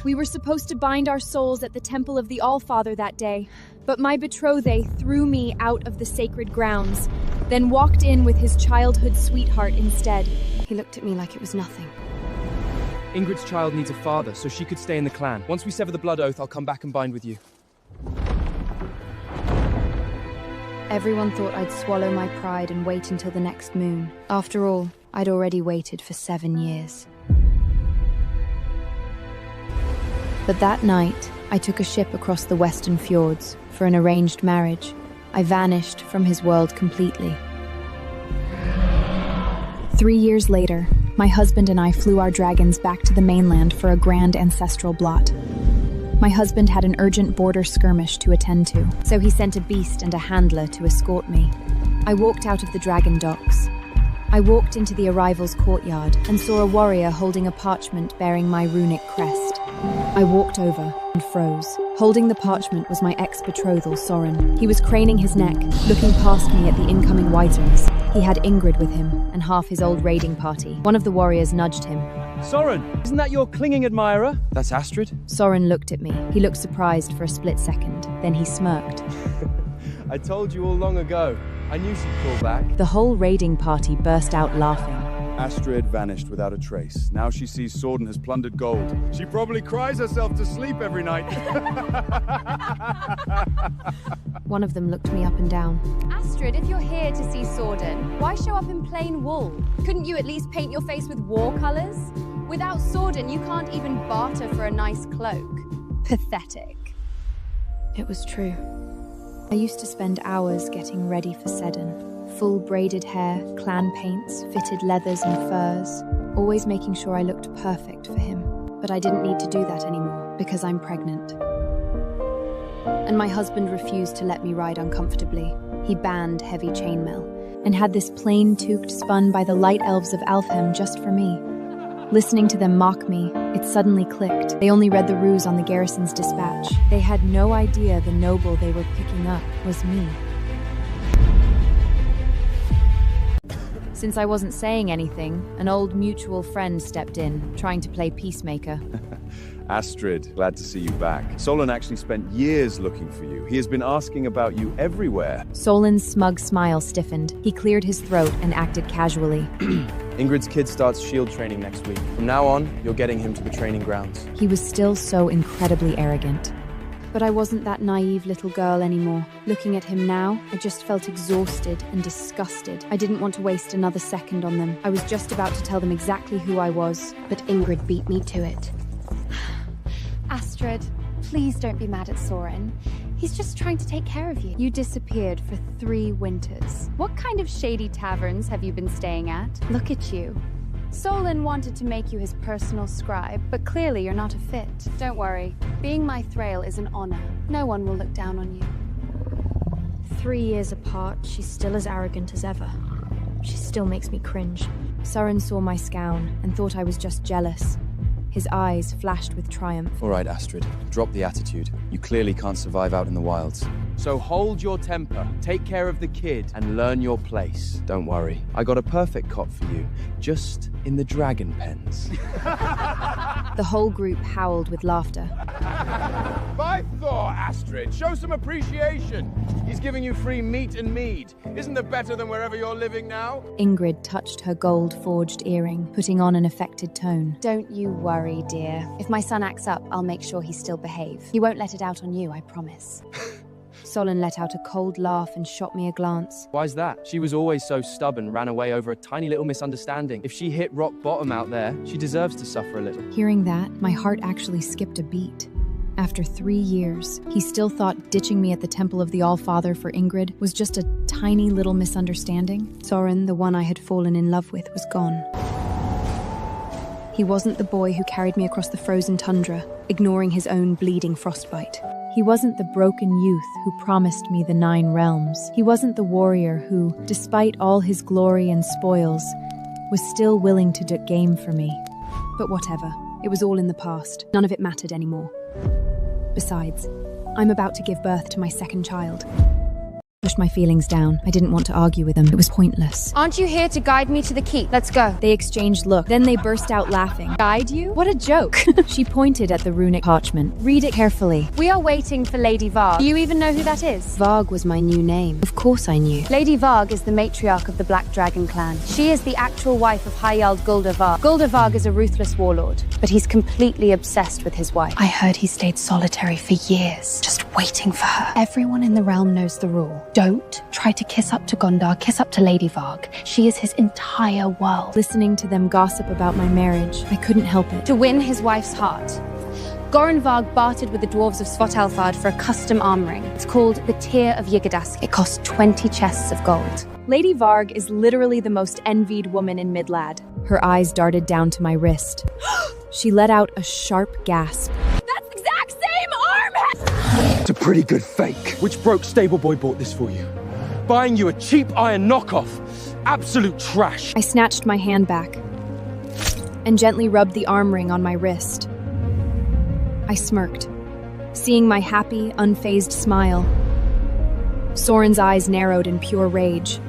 We were supposed to bind our souls at the temple of the All-Father that day, but my betrothed threw me out of the sacred grounds, then walked in with his childhood sweetheart instead. He looked at me like it was nothing. Ingrid's child needs a father, so she could stay in the clan. Once we sever the blood oath, I'll come back and bind with you. Everyone thought I'd swallow my pride and wait until the next moon. After all, I'd already waited for 7 years. But that night, I took a ship across the western fjords for an arranged marriage. I vanished from his world completely. 3 years later, my husband and I flew our dragons back to the mainland for a grand ancestral blot. My husband had an urgent border skirmish to attend to, so he sent a beast and a handler to escort me. I walked out of the dragon docks. I walked into the arrival's courtyard and saw a warrior holding a parchment bearing my runic crest. I walked over and froze. Holding the parchment was my ex-betrothal, Soren. He was craning his neck, looking past me at the incoming Wyverns. He had Ingrid with him, and half his old raiding party. One of the warriors nudged him. Soren, isn't that your clinging admirer? That's Astrid. Soren looked at me. He looked surprised for a split second. Then he smirked. I told you all long ago. I knew she'd call back. The whole raiding party burst out laughing. Astrid vanished without a trace. Now she sees Sorden has plundered gold. She probably cries herself to sleep every night. One of them looked me up and down. Astrid, if you're here to see Sorden, why show up in plain wool? Couldn't you at least paint your face with war colors? Without Sorden, you can't even barter for a nice cloak. Pathetic. It was true. I used to spend hours getting ready for Seddon. Full braided hair, clan paints, fitted leathers and furs, always making sure I looked perfect for him. But I didn't need to do that anymore, because I'm pregnant. And my husband refused to let me ride uncomfortably. He banned heavy chainmail, and had this plain toque spun by the light elves of Alfheim just for me. Listening to them mock me, it suddenly clicked. They only read the ruse on the garrison's dispatch. They had no idea the noble they were picking up was me. Since I wasn't saying anything, an old mutual friend stepped in, trying to play peacemaker. Astrid, glad to see you back. Solon actually spent years looking for you. He has been asking about you everywhere. Solin's smug smile stiffened. He cleared his throat and acted casually. Ingrid's kid starts shield training next week. From now on, you're getting him to the training grounds. He was still so incredibly arrogant. But I wasn't that naive little girl anymore. Looking at him now, I just felt exhausted and disgusted. I didn't want to waste another second on them. I was just about to tell them exactly who I was, but Ingrid beat me to it. Astrid, please don't be mad at Soren. He's just trying to take care of you. You disappeared for 3 winters. What kind of shady taverns have you been staying at? Look at you. Solon wanted to make you his personal scribe, but clearly you're not a fit. Don't worry. Being my Thrail is an honor. No one will look down on you. 3 years apart, she's still as arrogant as ever. She still makes me cringe. Soren saw my scowl and thought I was just jealous. His eyes flashed with triumph. All right, Astrid, drop the attitude. You clearly can't survive out in the wilds. So hold your temper, take care of the kid, and learn your place. Don't worry, I got a perfect cot for you, just in the dragon pens. The whole group howled with laughter. By Thor, Astrid, show some appreciation. He's giving you free meat and mead. Isn't it better than wherever you're living now? Ingrid touched her gold-forged earring, putting on an affected tone. Don't you worry, dear. If my son acts up, I'll make sure he still behave. He won't let it out on you, I promise. Solon let out a cold laugh and shot me a glance. Why's that? She was always so stubborn, ran away over a tiny little misunderstanding. If she hit rock bottom out there, she deserves to suffer a little. Hearing that, my heart actually skipped a beat. After 3 years, he still thought ditching me at the Temple of the All-Father for Ingrid was just a tiny little misunderstanding. Soren, the one I had fallen in love with, was gone. He wasn't the boy who carried me across the frozen tundra, ignoring his own bleeding frostbite. He wasn't the broken youth who promised me the 9 realms. He wasn't the warrior who, despite all his glory and spoils, was still willing to do game for me. But whatever, it was all in the past. None of it mattered anymore. Besides, I'm about to give birth to my second child. Pushed my feelings down. I didn't want to argue with them. It was pointless. Aren't you here to guide me to the keep? Let's go. They exchanged looks. Then they burst out laughing. Guide you? What a joke. She pointed at the runic parchment. Read it carefully. We are waiting for Lady Varg. Do you even know who that is? Varg was my new name. Of course I knew. Lady Varg is the matriarch of the Black Dragon clan. She is the actual wife of High Jarl Guldur Varg. Guldur Varg is a ruthless warlord, but he's completely obsessed with his wife. I heard he stayed solitary for years, just waiting for her. Everyone in the realm knows the rule. Don't try to kiss up to Gondar, kiss up to Lady Varg. She is his entire world. Listening to them gossip about my marriage, I couldn't help it. To win his wife's heart, Goran Varg bartered with the dwarves of Svartalfard for a custom arm ring. It's called the Tear of Yggdrasil. It costs 20 chests of gold. Lady Varg is literally the most envied woman in Midlad. Her eyes darted down to my wrist. She let out a sharp gasp. That's the exact same arm! It's a pretty good fake. Which broke stable boy bought this for you? Buying you a cheap iron knockoff. Absolute trash. I snatched my hand back and gently rubbed the arm ring on my wrist. I smirked, seeing my happy, unfazed smile. Soren's eyes narrowed in pure rage.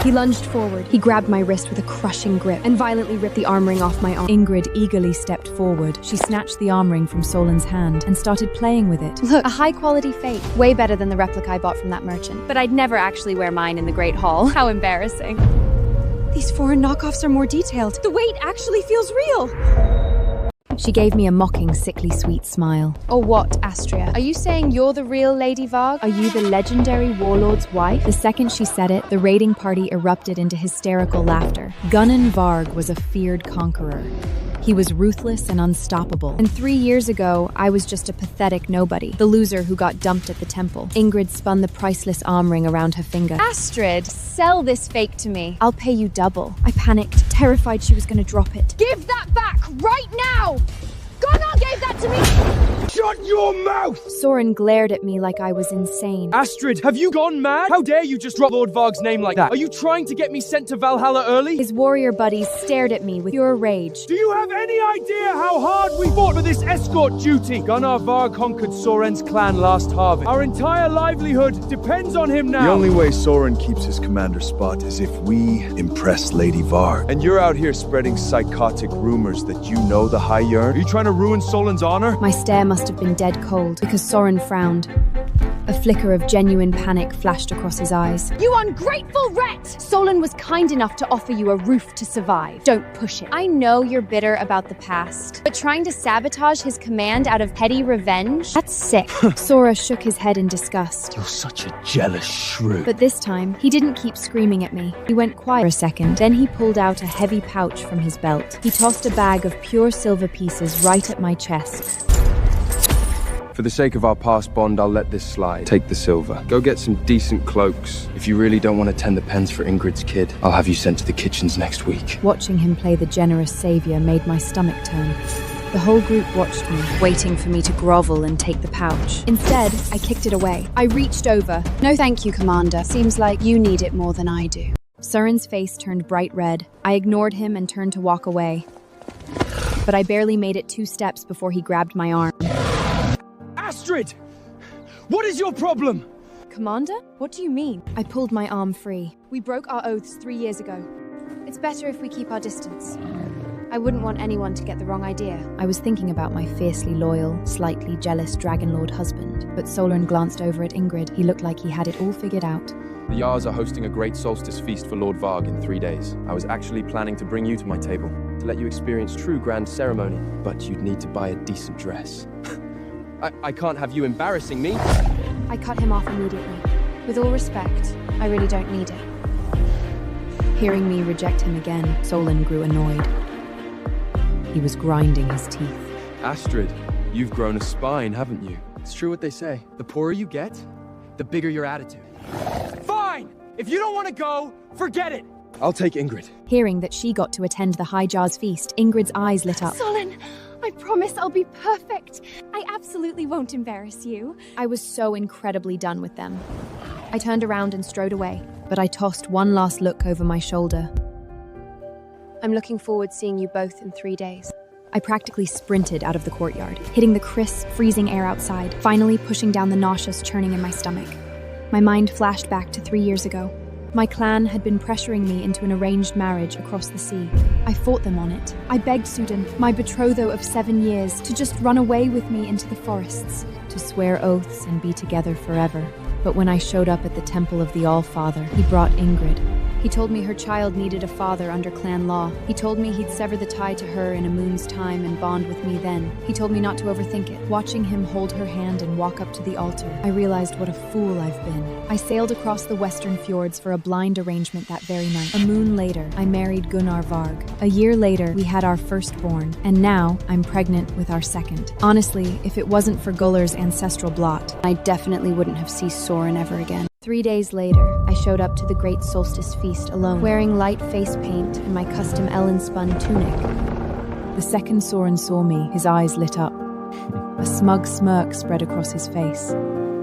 He lunged forward. He grabbed my wrist with a crushing grip and violently ripped the arm ring off my arm. Ingrid eagerly stepped forward. She snatched the arm ring from Solen's hand and started playing with it. Look, a high-quality fake. Way better than the replica I bought from that merchant. But I'd never actually wear mine in the Great Hall. How embarrassing. These foreign knockoffs are more detailed. The weight actually feels real. She gave me a mocking, sickly sweet smile. Or what, Astria? Are you saying you're the real Lady Varg? Are you the legendary warlord's wife? The second she said it, the raiding party erupted into hysterical laughter. Gunnan Varg was a feared conqueror. He was ruthless and unstoppable. And 3 years ago, I was just a pathetic nobody, the loser who got dumped at the temple. Ingrid spun the priceless arm ring around her finger. Astrid, sell this fake to me. I'll pay you double. I panicked, terrified she was going to drop it. Give that back right now! Gunnar gave that to me! Shut your mouth! Soren glared at me like I was insane. Astrid, have you gone mad? How dare you just drop Lord Varg's name like that? Are you trying to get me sent to Valhalla early? His warrior buddies stared at me with pure rage. Do you have any idea how hard we fought for this escort duty? Gunnar Varg conquered Soren's clan last harvest. Our entire livelihood depends on him now. The only way Soren keeps his commander spot is if we impress Lady Varg. And you're out here spreading psychotic rumors that you know the High Jarl? Are you trying to ruin Solen's honor? My stare must have been dead cold, because Soren frowned. A flicker of genuine panic flashed across his eyes. You ungrateful rat! Solen was kind enough to offer you a roof to survive. Don't push it. I know you're bitter about the past, but trying to sabotage his command out of petty revenge? That's sick. Sora shook his head in disgust. You're such a jealous shrew. But this time, he didn't keep screaming at me. He went quiet for a second, then he pulled out a heavy pouch from his belt. He tossed a bag of pure silver pieces right at my chest. For the sake of our past bond, I'll let this slide. Take the silver. Go get some decent cloaks. If you really don't want to tend the pens for Ingrid's kid, I'll have you sent to the kitchens next week. Watching him play the generous savior made my stomach turn. The whole group watched me, waiting for me to grovel and take the pouch. Instead, I kicked it away. I reached over. No thank you, Commander. Seems like you need it more than I do. Soren's face turned bright red. I ignored him and turned to walk away. But I barely made it 2 steps before he grabbed my arm. Astrid! What is your problem? Commander? What do you mean? I pulled my arm free. We broke our oaths 3 years ago. It's better if we keep our distance. I wouldn't want anyone to get the wrong idea. I was thinking about my fiercely loyal, slightly jealous Dragonlord husband, but Solern glanced over at Ingrid. He looked like he had it all figured out. The Jarls are hosting a great solstice feast for Lord Varg in 3 days. I was actually planning to bring you to my table, to let you experience true grand ceremony, but you'd need to buy a decent dress. I can't have you embarrassing me. I cut him off immediately. With all respect, I really don't need it. Hearing me reject him again, Solon grew annoyed. He was grinding his teeth. Astrid, you've grown a spine, haven't you? It's true what they say. The poorer you get, the bigger your attitude. Fine! If you don't want to go, forget it! I'll take Ingrid. Hearing that she got to attend the High Jar's feast, Ingrid's eyes lit up. Solen, I promise I'll be perfect. I absolutely won't embarrass you. I was so incredibly done with them. I turned around and strode away, but I tossed one last look over my shoulder. I'm looking forward to seeing you both in 3 days. I practically sprinted out of the courtyard, hitting the crisp, freezing air outside, finally pushing down the nauseous churning in my stomach. My mind flashed back to 3 years ago. My clan had been pressuring me into an arranged marriage across the sea. I fought them on it. I begged Sudan, my betrothed of 7 years, to just run away with me into the forests, to swear oaths and be together forever. But when I showed up at the Temple of the All-Father, he brought Ingrid. He told me her child needed a father under clan law. He told me he'd sever the tie to her in a moon's time and bond with me then. He told me not to overthink it. Watching him hold her hand and walk up to the altar, I realized what a fool I've been. I sailed across the western fjords for a blind arrangement that very night. A moon later, I married Gunnar Varg. A year later, we had our firstborn, and now I'm pregnant with our second. Honestly, if it wasn't for Gullar's ancestral blot, I definitely wouldn't have seen Soren ever again. 3 days later, I showed up to the Great Solstice Feast alone, wearing light face paint and my custom Ellen-spun tunic. The second Soren saw me, his eyes lit up. A smug smirk spread across his face.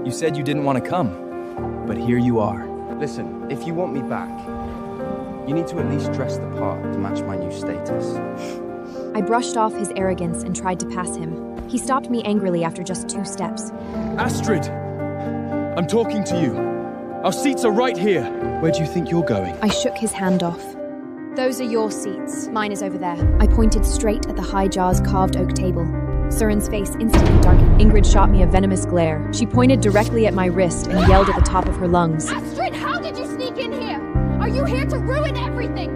You said you didn't want to come, but here you are. Listen, if you want me back, you need to at least dress the part to match my new status. I brushed off his arrogance and tried to pass him. He stopped me angrily after just 2 steps. Astrid! I'm talking to you. Our seats are right here. Where do you think you're going? I shook his hand off. Those are your seats. Mine is over there. I pointed straight at the high jaw's carved oak table. Soren's face instantly darkened. Ingrid shot me a venomous glare. She pointed directly at my wrist and yelled at the top of her lungs. Astrid, how did you sneak in here? Are you here to ruin everything?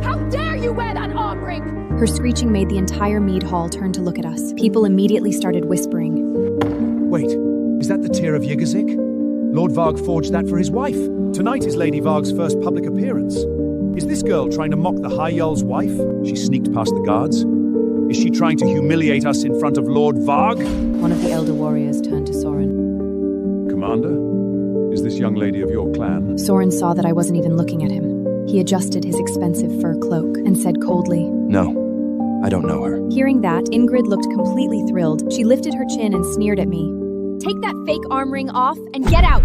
How dare you wear that arm ring? Her screeching made the entire mead hall turn to look at us. People immediately started whispering. Wait, is that the tear of Yggdrasil? Lord Varg forged that for his wife. Tonight is Lady Varg's first public appearance. Is this girl trying to mock the High Jarl's wife? She sneaked past the guards. Is she trying to humiliate us in front of Lord Varg? One of the elder warriors turned to Soren. Commander, is this young lady of your clan? Soren saw that I wasn't even looking at him. He adjusted his expensive fur cloak and said coldly, No, I don't know her. Hearing that, Ingrid looked completely thrilled. She lifted her chin and sneered at me. Take that fake arm ring off and get out!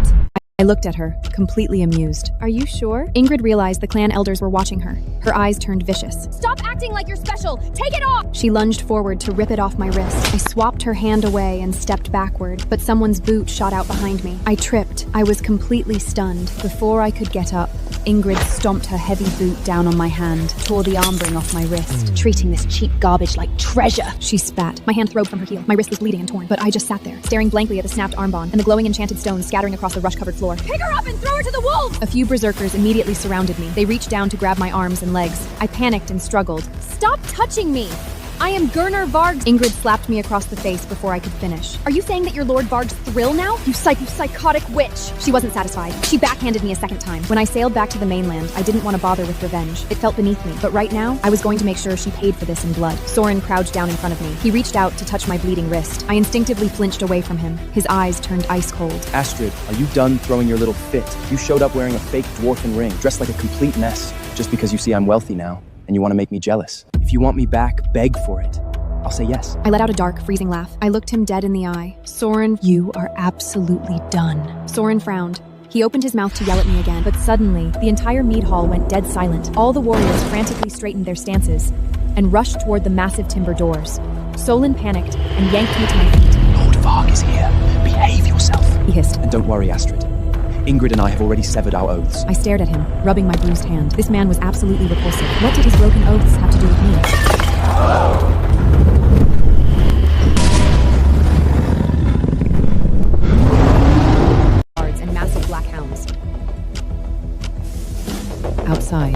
I looked at her, completely amused. Are you sure? Ingrid realized the clan elders were watching her. Her eyes turned vicious. Stop acting like you're special! Take it off! She lunged forward to rip it off my wrist. I swapped her hand away and stepped backward, but someone's boot shot out behind me. I tripped. I was completely stunned. Before I could get up, Ingrid stomped her heavy boot down on my hand, tore the arm ring off my wrist, treating this cheap garbage like treasure. She spat. My hand throbed from her heel. My wrist was bleeding and torn, but I just sat there, staring blankly at the snapped armband and the glowing enchanted stones scattering across the rush-covered floor. Pick her up and throw her to the wolves! A few berserkers immediately surrounded me. They reached down to grab my arms and legs. I panicked and struggled. Stop touching me! I am Gunnar Varg. Ingrid slapped me across the face before I could finish. Are you saying that you're Lord Varg's thrill now? You psychotic witch! She wasn't satisfied. She backhanded me a second time. When I sailed back to the mainland, I didn't want to bother with revenge. It felt beneath me. But right now, I was going to make sure she paid for this in blood. Soren crouched down in front of me. He reached out to touch my bleeding wrist. I instinctively flinched away from him. His eyes turned ice cold. Astrid, are you done throwing your little fit? You showed up wearing a fake dwarfen ring, dressed like a complete mess, just because you see I'm wealthy now, and you want to make me jealous. If you want me back, beg for it. I'll say yes. I let out a dark, freezing laugh. I looked him dead in the eye. Soren, you are absolutely done. Soren frowned. He opened his mouth to yell at me again, but suddenly, the entire mead hall went dead silent. All the warriors frantically straightened their stances and rushed toward the massive timber doors. Solon panicked and yanked me to my feet. Lord Varg is here. Behave yourself. He hissed. And don't worry, Astrid. Ingrid and I have already severed our oaths. I stared at him, rubbing my bruised hand. This man was absolutely repulsive. What did his broken oaths have to do with me? Outside,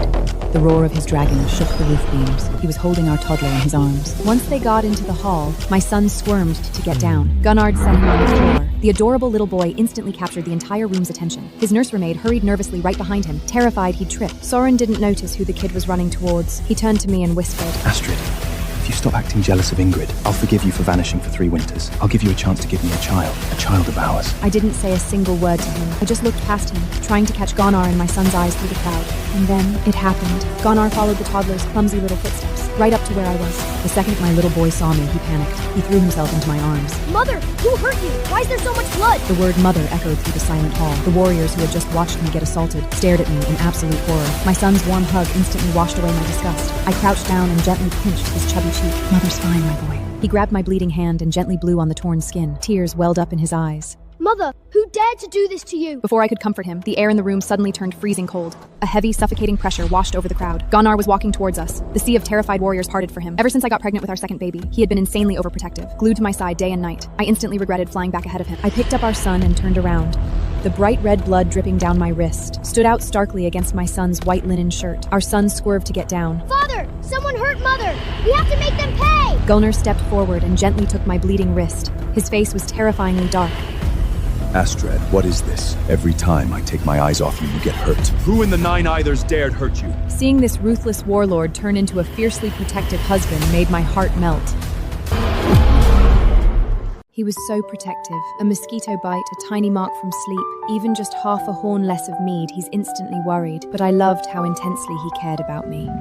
the roar of his dragon shook the roof beams. He was holding our toddler in his arms. Once they got into the hall, my son squirmed to get down. Gunnard set him on the floor. The adorable little boy instantly captured the entire room's attention. His nursemaid maid hurried nervously right behind him, terrified he'd trip. Soren didn't notice who the kid was running towards. He turned to me and whispered, Astrid, if you stop acting jealous of Ingrid, I'll forgive you for vanishing for 3 winters. I'll give you a chance to give me a child of ours. I didn't say a single word to him. I just looked past him, trying to catch Gunnar in my son's eyes through the crowd. And then it happened. Gunnar followed the toddler's clumsy little footsteps, right up to where I was. The second my little boy saw me, he panicked. He threw himself into my arms. Mother, who hurt you? Why is there so much blood? The word mother echoed through the silent hall. The warriors who had just watched me get assaulted stared at me in absolute horror. My son's warm hug instantly washed away my disgust. I crouched down and gently pinched his chubby cheek. Mother's fine, my boy. He grabbed my bleeding hand and gently blew on the torn skin. Tears welled up in his eyes. Mother, who dared to do this to you? Before I could comfort him, the air in the room suddenly turned freezing cold. A heavy, suffocating pressure washed over the crowd. Gunnar was walking towards us. The sea of terrified warriors parted for him. Ever since I got pregnant with our second baby, he had been insanely overprotective, glued to my side day and night. I instantly regretted flying back ahead of him. I picked up our son and turned around. The bright red blood dripping down my wrist stood out starkly against my son's white linen shirt. Our son swerved to get down. Father, someone hurt Mother. We have to make them pay. Gunnar stepped forward and gently took my bleeding wrist. His face was terrifyingly dark. Astrid, what is this? Every time I take my eyes off you, you get hurt. Who in the Nine Ithers dared hurt you? Seeing this ruthless warlord turn into a fiercely protective husband made my heart melt. He was so protective. A mosquito bite, a tiny mark from sleep, even just half a horn less of mead, he's instantly worried. But I loved how intensely he cared about me.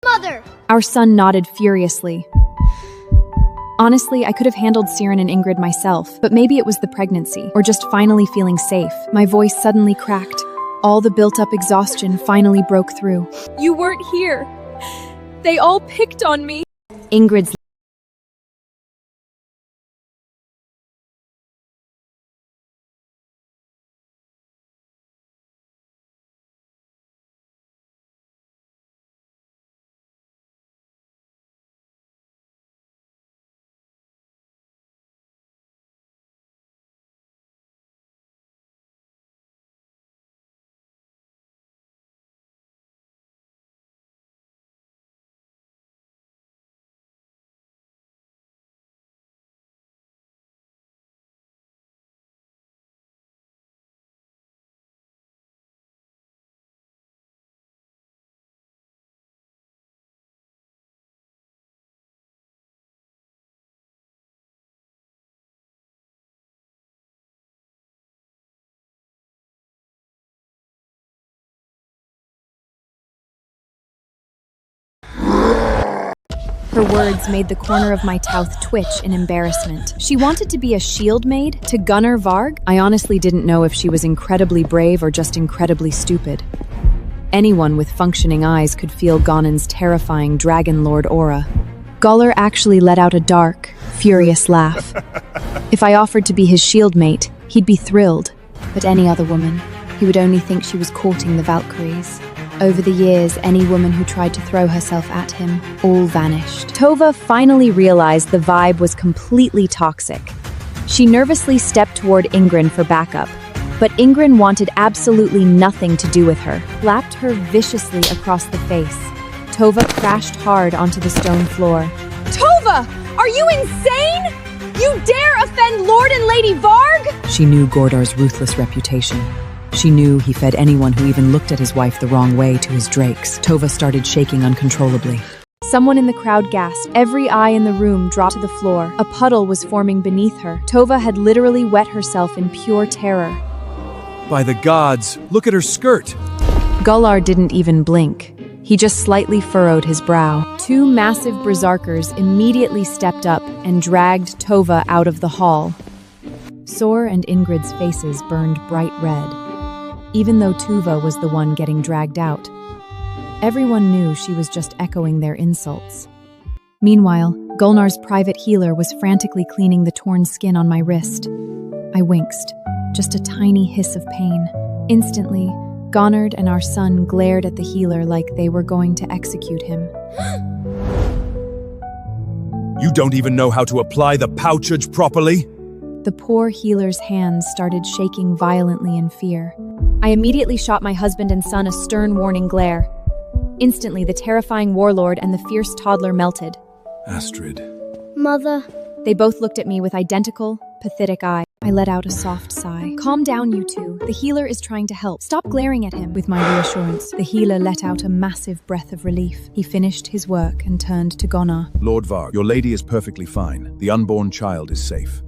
Mother! Our son nodded furiously. Honestly, I could have handled Siren and Ingrid myself, but maybe it was the pregnancy, or just finally feeling safe. My voice suddenly cracked. All the built-up exhaustion finally broke through. You weren't here. They all picked on me. Ingrid's Her words made the corner of my mouth twitch in embarrassment. She wanted to be a shield maid to Gunnar Varg? I honestly didn't know if she was incredibly brave or just incredibly stupid. Anyone with functioning eyes could feel Gonan's terrifying Dragon Lord aura. Guller actually let out a dark, furious laugh. If I offered to be his shield mate, he'd be thrilled. But any other woman, he would only think she was courting the Valkyries. Over the years, any woman who tried to throw herself at him, all vanished. Tova finally realized the vibe was completely toxic. She nervously stepped toward Ingrid for backup, but Ingrid wanted absolutely nothing to do with her, slapped her viciously across the face. Tova crashed hard onto the stone floor. Tova! Are you insane? You dare offend Lord and Lady Varg? She knew Gordar's ruthless reputation. She knew he fed anyone who even looked at his wife the wrong way to his drakes. Tova started shaking uncontrollably. Someone in the crowd gasped. Every eye in the room dropped to the floor. A puddle was forming beneath her. Tova had literally wet herself in pure terror. By the gods, look at her skirt! Gullar didn't even blink. He just slightly furrowed his brow. Two massive berserkers immediately stepped up and dragged Tova out of the hall. Sor and Ingrid's faces burned bright red, even though Tuva was the one getting dragged out. Everyone knew she was just echoing their insults. Meanwhile, Gulnar's private healer was frantically cleaning the torn skin on my wrist. I winced, just a tiny hiss of pain. Instantly, Gonard and our son glared at the healer like they were going to execute him. You don't even know how to apply the pouchage properly? The poor healer's hands started shaking violently in fear. I immediately shot my husband and son a stern warning glare. Instantly, the terrifying warlord and the fierce toddler melted. Astrid. Mother. They both looked at me with identical, pathetic eyes. I let out a soft sigh. Calm down, you two. The healer is trying to help. Stop glaring at him. With my reassurance, the healer let out a massive breath of relief. He finished his work and turned to Gunnar. Lord Varg, your lady is perfectly fine. The unborn child is safe.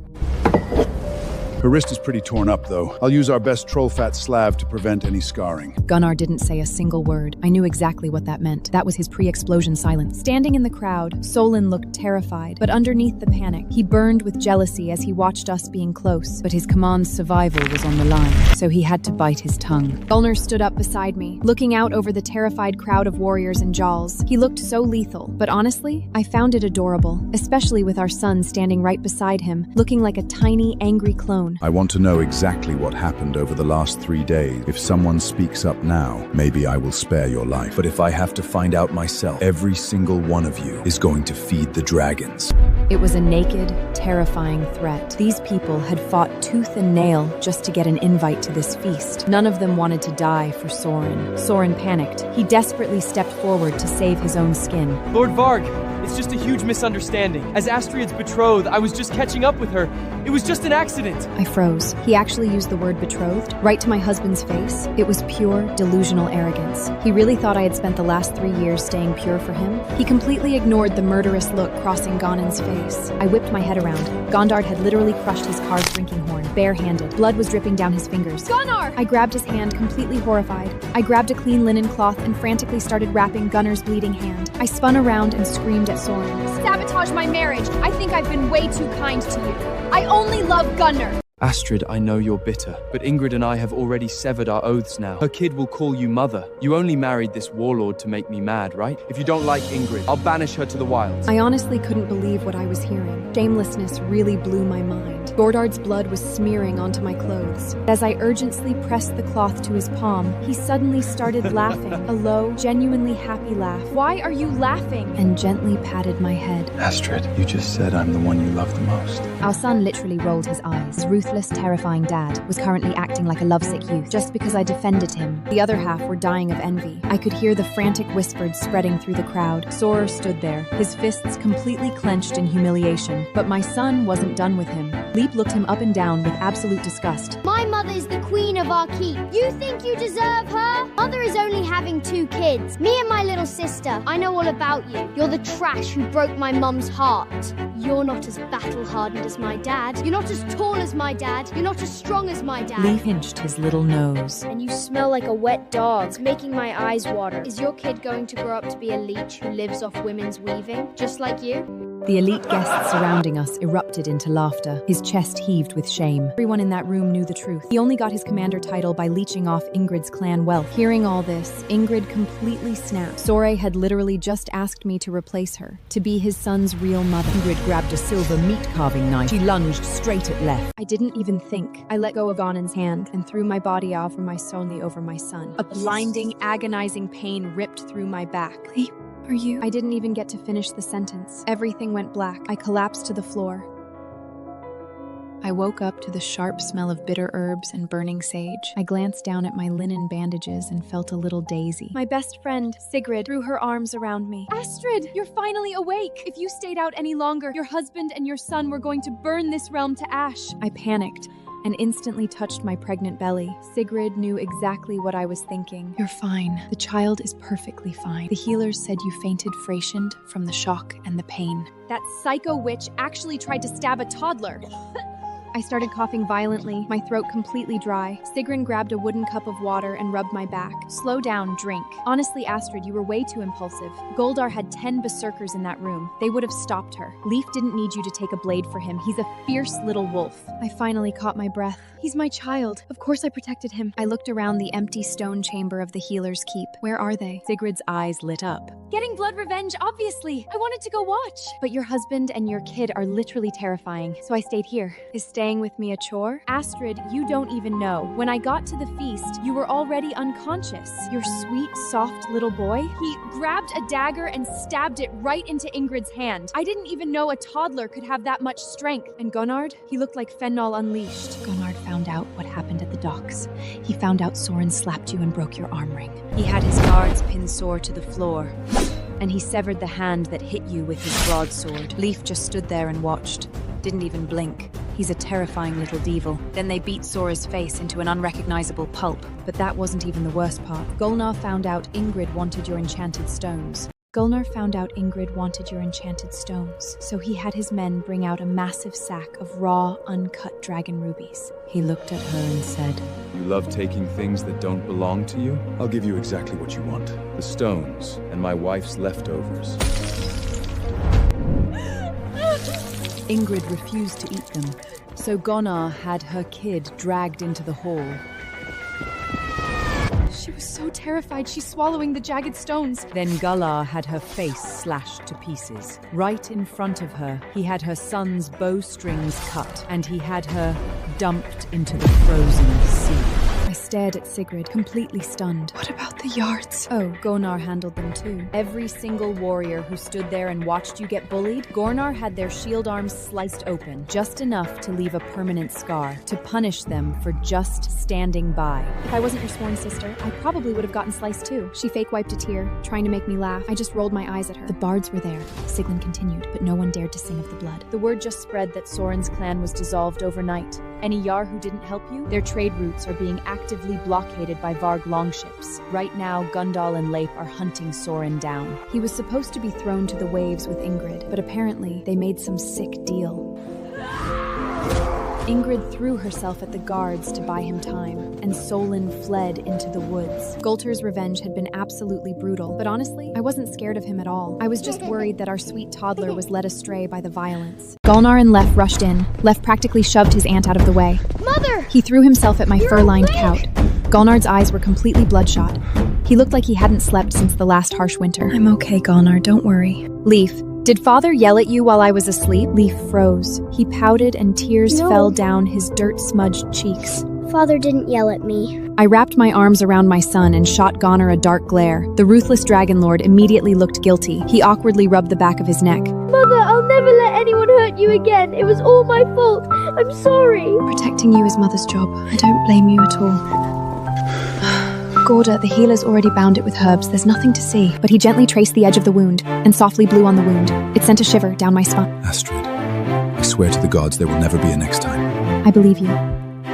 Her wrist is pretty torn up, though. I'll use our best troll fat slav to prevent any scarring. Gunnar didn't say a single word. I knew exactly what that meant. That was his pre-explosion silence. Standing in the crowd, Solon looked terrified, but underneath the panic, he burned with jealousy as he watched us being close. But his command's survival was on the line, so he had to bite his tongue. Gulnar stood up beside me, looking out over the terrified crowd of warriors and Jals. He looked so lethal, but honestly, I found it adorable, especially with our son standing right beside him, looking like a tiny, angry clone. I want to know exactly what happened over the last 3 days. If someone speaks up now, maybe I will spare your life. But if I have to find out myself, every single one of you is going to feed the dragons. It was a naked, terrifying threat. These people had fought tooth and nail just to get an invite to this feast. None of them wanted to die for Soren. Soren panicked. He desperately stepped forward to save his own skin. Lord Varg, it's just a huge misunderstanding. As Astrid's betrothed, I was just catching up with her. It was just an accident. I froze. He actually used the word betrothed right to my husband's face. It was pure, delusional arrogance. He really thought I had spent the last 3 years staying pure for him. He completely ignored the murderous look crossing Gonan's face. I whipped my head around. Gondard had literally crushed his car's drinking horn, barehanded. Blood was dripping down his fingers. Gunnar! I grabbed his hand, completely horrified. I grabbed a clean linen cloth and frantically started wrapping Gunnar's bleeding hand. I spun around and screamed at Soren. Sabotage my marriage. I think I've been way too kind to you. I only love Gunnar. Astrid, I know you're bitter, but Ingrid and I have already severed our oaths now. Her kid will call you mother. You only married this warlord to make me mad, right? If you don't like Ingrid, I'll banish her to the wilds. I honestly couldn't believe what I was hearing. Shamelessness really blew my mind. Gordard's blood was smearing onto my clothes. As I urgently pressed the cloth to his palm, he suddenly started laughing, a low, genuinely happy laugh. Why are you laughing? And gently patted my head. Astrid, you just said I'm the one you love the most. Our son literally rolled his eyes. Ruthless, terrifying dad was currently acting like a lovesick youth just because I defended him. The other half were dying of envy. I could hear the frantic whispers spreading through the crowd. Sorer stood there, his fists completely clenched in humiliation. But my son wasn't done with him. Leap looked him up and down with absolute disgust. My mother is the queen of our keep. You think you deserve her? Mother is only having 2 kids. Me and my little sister. I know all about you. You're the trash who broke my mum's heart. You're not as battle-hardened as my dad. You're not as tall as my dad. You're not as strong as my dad. Leaf pinched his little nose. And you smell like a wet dog. It's making my eyes water. Is your kid going to grow up to be a leech who lives off women's weaving? Just like you? The elite guests surrounding us erupted into laughter. His chest heaved with shame. Everyone in that room knew the truth. He only got his commander title by leeching off Ingrid's clan wealth. Hearing all this, Ingrid completely snapped. Sore had literally just asked me to replace her, to be his son's real mother. Ingrid grabbed a silver meat-carving knife. She lunged straight at Lef. I didn't even think. I let go of Gonan's hand and threw my body over my solely over my son. A blinding, agonizing pain ripped through my back. Are you? I didn't even get to finish the sentence. Everything went black. I collapsed to the floor. I woke up to the sharp smell of bitter herbs and burning sage. I glanced down at my linen bandages and felt a little daisy. My best friend, Sigrid, threw her arms around me. Astrid, you're finally awake. If you stayed out any longer, your husband and your son were going to burn this realm to ash. I panicked and instantly touched my pregnant belly. Sigrid knew exactly what I was thinking. You're fine. The child is perfectly fine. The healers said you fainted fractioned from the shock and the pain. That psycho witch actually tried to stab a toddler. I started coughing violently, my throat completely dry. Sigrun grabbed a wooden cup of water and rubbed my back. Slow down, drink. Honestly, Astrid, you were way too impulsive. Goldar had 10 berserkers in that room. They would have stopped her. Leaf didn't need you to take a blade for him. He's a fierce little wolf. I finally caught my breath. He's my child. Of course I protected him. I looked around the empty stone chamber of the healer's keep. Where are they? Sigrid's eyes lit up. Getting blood revenge, obviously. I wanted to go watch. But your husband and your kid are literally terrifying, so I stayed here. Is staying staying with me a chore? Astrid, you don't even know. When I got to the feast, you were already unconscious. Your sweet, soft little boy? He grabbed a dagger and stabbed it right into Ingrid's hand. I didn't even know a toddler could have that much strength. And Gonard? He looked like Fennel unleashed. Gonard found out what happened at the docks. He found out Soren slapped you and broke your arm ring. He had his guards pin sore to the floor, and he severed the hand that hit you with his broadsword. Leif just stood there and watched. Didn't even blink. He's a terrifying little devil. Then they beat Sora's face into an unrecognizable pulp. But that wasn't even the worst part. Golnar found out Ingrid wanted your enchanted stones. Golnar found out Ingrid wanted your enchanted stones, so he had his men bring out a massive sack of raw, uncut dragon rubies. He looked at her and said, You love taking things that don't belong to you? I'll give you exactly what you want. The stones and my wife's leftovers. Ingrid refused to eat them, so Gonnar had her kid dragged into the hall. She was so terrified she's swallowing the jagged stones. Then Galar had her face slashed to pieces. Right in front of her, he had her son's bowstrings cut, and he had her dumped into the frozen sea. I stared at Sigrid, completely stunned. What about the yards? Oh, Gonnar handled them too. Every single warrior who stood there and watched you get bullied, Gonnar had their shield arms sliced open, just enough to leave a permanent scar, to punish them for just standing by. If I wasn't your sworn sister, I probably would have gotten sliced too. She fake wiped a tear, trying to make me laugh. I just rolled my eyes at her. The bards were there, Siglin continued, but no one dared to sing of the blood. The word just spread that Soren's clan was dissolved overnight. Any Jarl who didn't help you, their trade routes are being actively blockaded by Varg longships. Right now, Gundal and Leif are hunting Soren down. He was supposed to be thrown to the waves with Ingrid, but apparently they made some sick deal. Ingrid threw herself at the guards to buy him time, and Solon fled into the woods. Gulter's revenge had been absolutely brutal, but honestly, I wasn't scared of him at all. I was just worried that our sweet toddler was led astray by the violence. Golnar and Lef rushed in. Lef practically shoved his aunt out of the way. Mother! He threw himself at my fur-lined couch. Golnard's eyes were completely bloodshot. He looked like he hadn't slept since the last harsh winter. I'm okay, Golnar, don't worry. Leif, did Father yell at you while I was asleep? Leif froze. He pouted and tears fell down his dirt-smudged cheeks. Father didn't yell at me. I wrapped my arms around my son and shot Gonnar a dark glare. The ruthless Dragon Lord immediately looked guilty. He awkwardly rubbed the back of his neck. Mother, I'll never let anyone hurt you again. It was all my fault. I'm sorry. Protecting you is Mother's job. I don't blame you at all. Gorda, the healer's already bound it with herbs. There's nothing to see. But he gently traced the edge of the wound and softly blew on the wound. It sent a shiver down my spine. Astrid, I swear to the gods there will never be a next time. I believe you.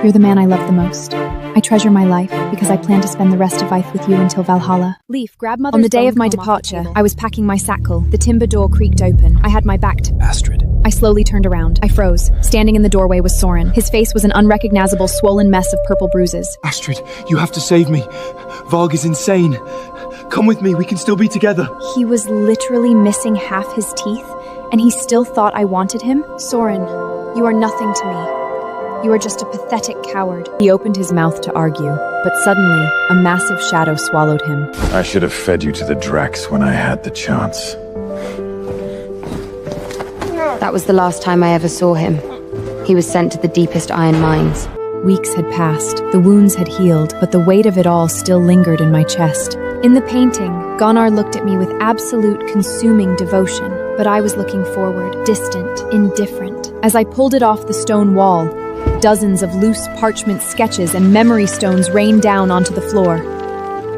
You're the man I love the most. I treasure my life because I plan to spend the rest of life with you until Valhalla. Leif, grab Mother's On the day of my phone departure, I was packing my satchel. The timber door creaked open. I had my back to Astrid. I slowly turned around. I froze. Standing in the doorway was Soren. His face was an unrecognizable, swollen mess of purple bruises. Astrid, you have to save me. Varg is insane. Come with me, we can still be together. He was literally missing half his teeth, and he still thought I wanted him? Soren, you are nothing to me. You are just a pathetic coward. He opened his mouth to argue, but suddenly, a massive shadow swallowed him. I should have fed you to the Drax when I had the chance. That was the last time I ever saw him. He was sent to the deepest iron mines. Weeks had passed, the wounds had healed, but the weight of it all still lingered in my chest. In the painting, Gonnar looked at me with absolute consuming devotion, but I was looking forward, distant, indifferent. As I pulled it off the stone wall, dozens of loose parchment sketches and memory stones rained down onto the floor.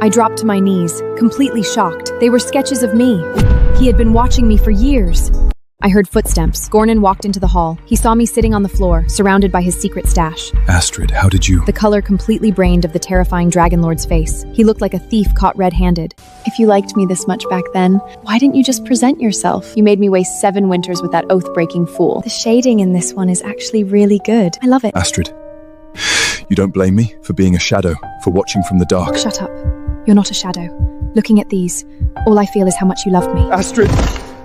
I dropped to my knees, completely shocked. They were sketches of me. He had been watching me for years. I heard footsteps. Gornan walked into the hall. He saw me sitting on the floor, surrounded by his secret stash. Astrid, how did you... The color completely brained of the terrifying Dragon Lord's face. He looked like a thief caught red-handed. If you liked me this much back then, why didn't you just present yourself? You made me waste 7 winters with that oath-breaking fool. The shading in this one is actually really good. I love it. Astrid, you don't blame me for being a shadow, for watching from the dark. Shut up. You're not a shadow. Looking at these, all I feel is how much you love me. Astrid!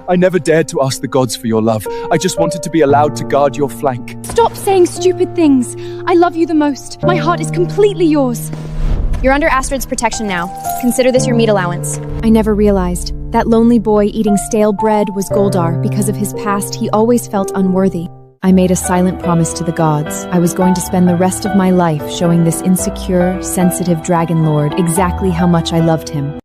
I never dared to ask the gods for your love. I just wanted to be allowed to guard your flank. Stop saying stupid things. I love you the most. My heart is completely yours. You're under Astrid's protection now. Consider this your meat allowance. I never realized. That lonely boy eating stale bread was Goldar. Because of his past, he always felt unworthy. I made a silent promise to the gods. I was going to spend the rest of my life showing this insecure, sensitive dragon lord exactly how much I loved him.